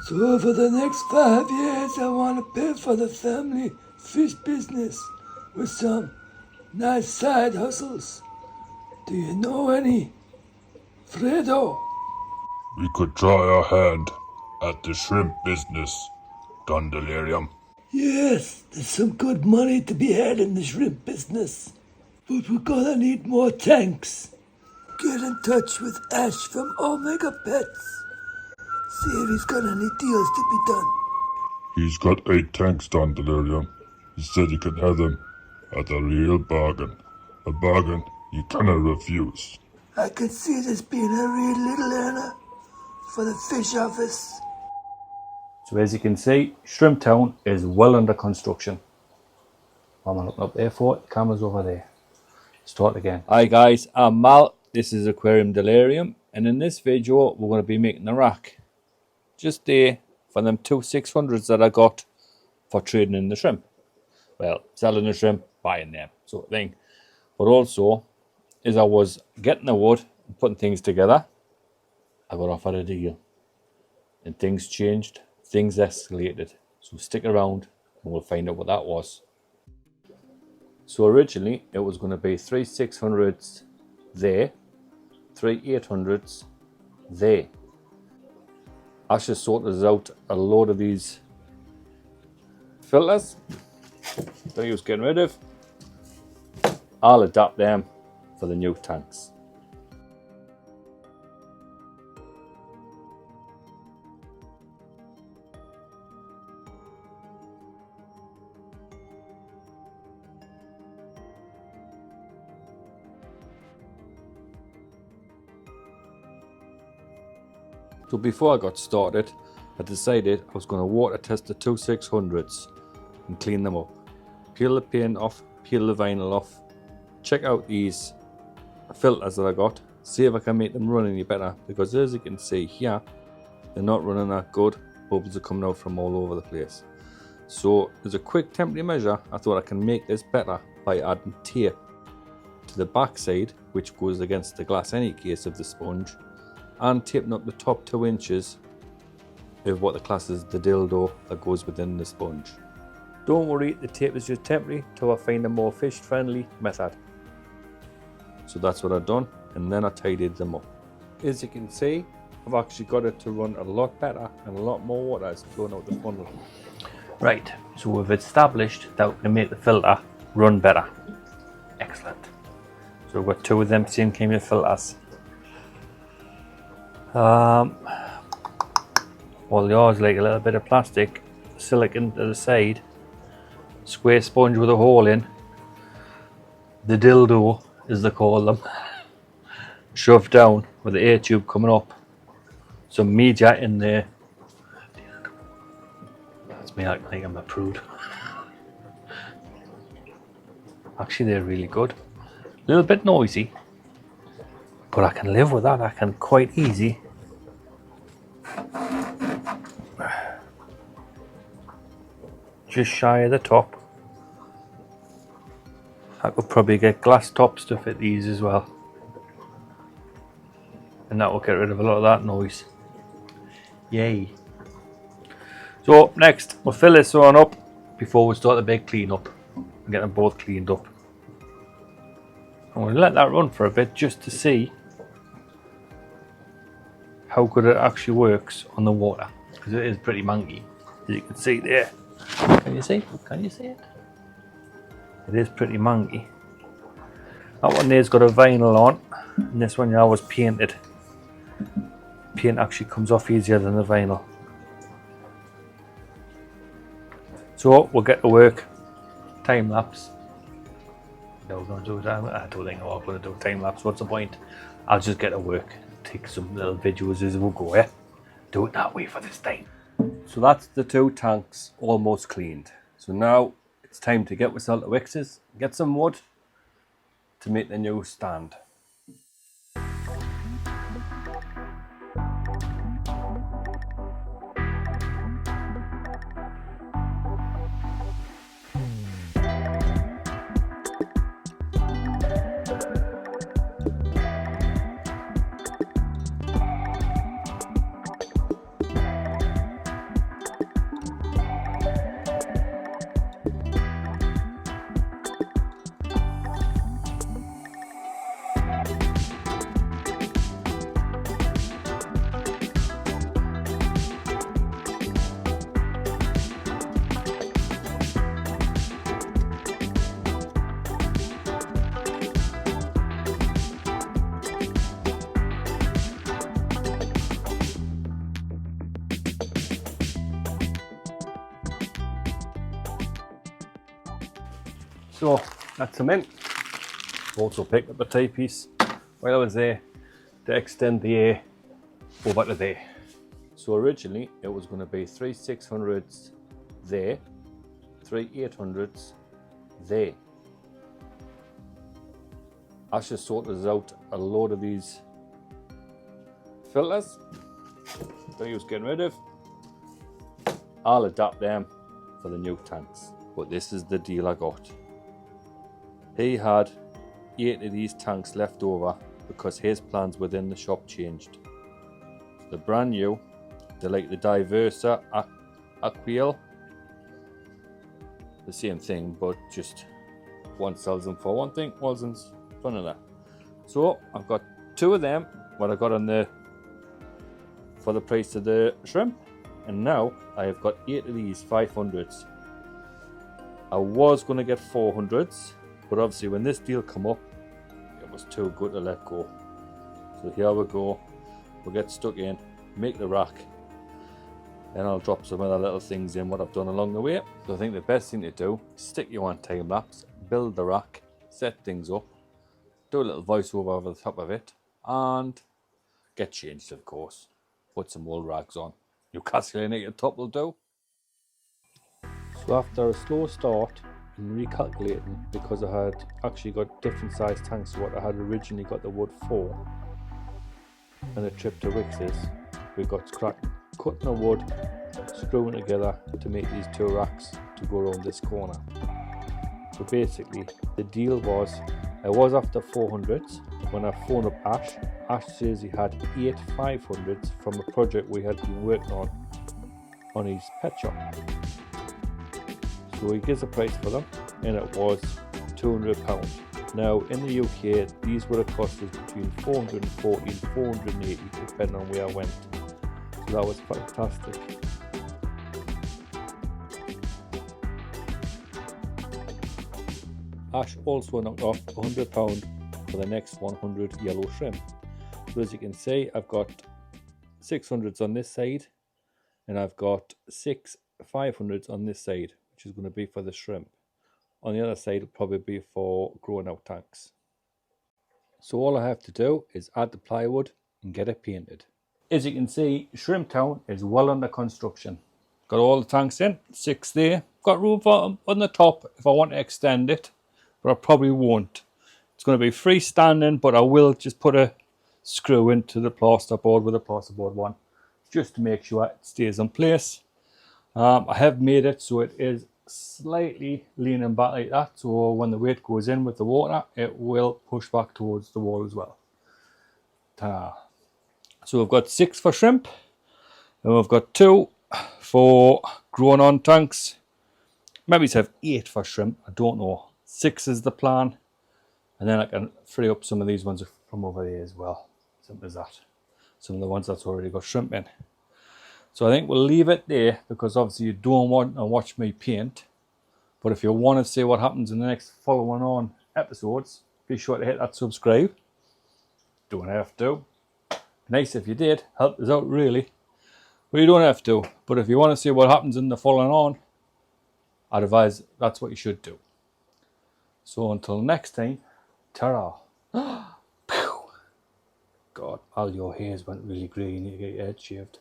So for the next 5 years, I want to pay for the family fish business with some nice side hustles. Do you know any, Fredo? We could try our hand at the shrimp business, Don Delirium. Yes, there's some good money to be had in the shrimp business. But we're gonna need more tanks. Get in touch with Ash from Omega Pets. See if he's got any deals to be done. He's got 8 tanks, Don Delirium. He said you could have them at a real bargain. A bargain you cannot refuse. I can see this being a real little earner for the fish office. So as you can see, Shrimp Town is well under construction. What am I looking up there for? The camera's over there. Start again. Hi guys, I'm Mal. This is Aquarium Delirium, and in this video we're going to be making a rack. Just there for them 2 600s that I got for trading in the shrimp. Well, selling the shrimp, buying them, sort of thing. But also, as I was getting the wood and putting things together, I got offered a deal. And things changed, things escalated. So stick around and we'll find out what that was. So originally, it was going to be 3 600s there, 3 800s there. Ash has sorted out a load of these filters that he was getting rid of. I'll adapt them for the new tanks. So before I got started, I decided I was going to water test the 2 600s and clean them up. Peel the paint off, peel the vinyl off, check out these filters that I got, see if I can make them run any better, because as you can see here, they're not running that good. Bubbles are coming out from all over the place. So as a quick temporary measure, I thought I can make this better by adding tape to the back side, which goes against the glass any case of the sponge, and taping up the top 2 inches of what the class is the dildo that goes within the sponge. Don't worry, the tape is just temporary till I find a more fish friendly method. So that's what I've done, and then I tidied them up. As you can see, I've actually got it to run a lot better and a lot more water is flowing out the funnel. Right, so we've established that we can make the filter run better. Excellent. So we've got 2 of them same kind of filters. All yours like a little bit of plastic, silicone to the side, square sponge with a hole in, the dildo as they call them, shoved down with the air tube coming up, some media in there. That's me acting like I'm a prude. Actually they're really good, a little bit noisy, but I can live with that. I can quite easy. Just shy of the top. I could probably get glass tops to fit these as well. And that will get rid of a lot of that noise. Yay. So next, we'll fill this one up before we start the big clean up and get them both cleaned up. I'm going to let that run for a bit just to see how good it actually works on the water, because it is pretty manky, as you can see there. Can you see? Can you see it? It is pretty manky. That one there's got a vinyl on, and this one here was painted. Paint actually comes off easier than the vinyl. So we'll get to work. Time lapse. No, we're going to do time. I don't think I'm going to do time lapse. What's the point? I'll just get to work. Take some little videos as we'll go. Do it that way for this time. So that's the 2 tanks almost cleaned. So now it's time to get myself the wixes, get some wood to make the new stand. So that's them in. Also picked up a tie piece while I was there to extend the air over to there. So originally it was going to be 3 600s there, 3 800s there. Ash has sorted out a load of these filters that he was getting rid of. I'll adapt them for the new tanks, but this is the deal I got. He had 8 of these tanks left over because his plans within the shop changed. The brand new, they're like the Diversa AQUARIUM, the same thing, but just one sells them for one thing, one's for another. So I've got 2 of them, what I got on the for the price of the shrimp, and now I have got 8 of these 500s. I was going to get 400s, but obviously when this deal come up, it was too good to let go. So here we go. We'll get stuck in, make the rack, and I'll drop some other little things in what I've done along the way. So I think the best thing to do is stick you on time lapse, build the rack, set things up, do a little voiceover over the top of it, and get changed, of course. Put some old rags on. Neocaridina at top will do. So after a slow start and recalculating, because I had actually got different size tanks to what I had originally got the wood for, and a trip to Wix's, we got cracking, cutting the wood, screwing together to make these 2 racks to go around this corner. So basically the deal was, I was after 400s when I phoned up Ash. Ash says he had 8 500s from a project we had been working on his pet shop. So he gives a price for them, and it was £200. Now in the UK these would have cost us between 440 and 480 depending on where I went. So that was fantastic. Ash also knocked off £100 for the next 100 yellow shrimp. So as you can see, I've got 600s on this side, and I've got 6 500s on this side, which is going to be for the shrimp. On the other side will probably be for growing out tanks. So all I have to do is add the plywood and get it painted. As you can see, Shrimp Town is well under construction. Got all the tanks in, 6 there. Got room for them on the top if I want to extend it, but I probably won't. It's going to be freestanding, but I will just put a screw into the plasterboard with a plasterboard one, just to make sure it stays in place. I have made it so it is slightly leaning back like that, so when the weight goes in with the water, it will push back towards the wall as well. Ta-da. So we've got 6 for shrimp, and we've got 2 for growing on tanks. Maybe it's have 8 for shrimp, I don't know. 6 is the plan, and then I can free up some of these ones from over there as well. Simple as that. Some of the ones that's already got shrimp in. So I think we'll leave it there, because obviously you don't want to watch me paint. But if you want to see what happens in the next following on episodes, be sure to hit that subscribe. Don't have to. Nice if you did, help us out really. But you don't have to. But if you want to see what happens in the following on, I'd advise that's what you should do. So until next time, ta-ra. God, all your hairs went really grey. You need to get your head shaved.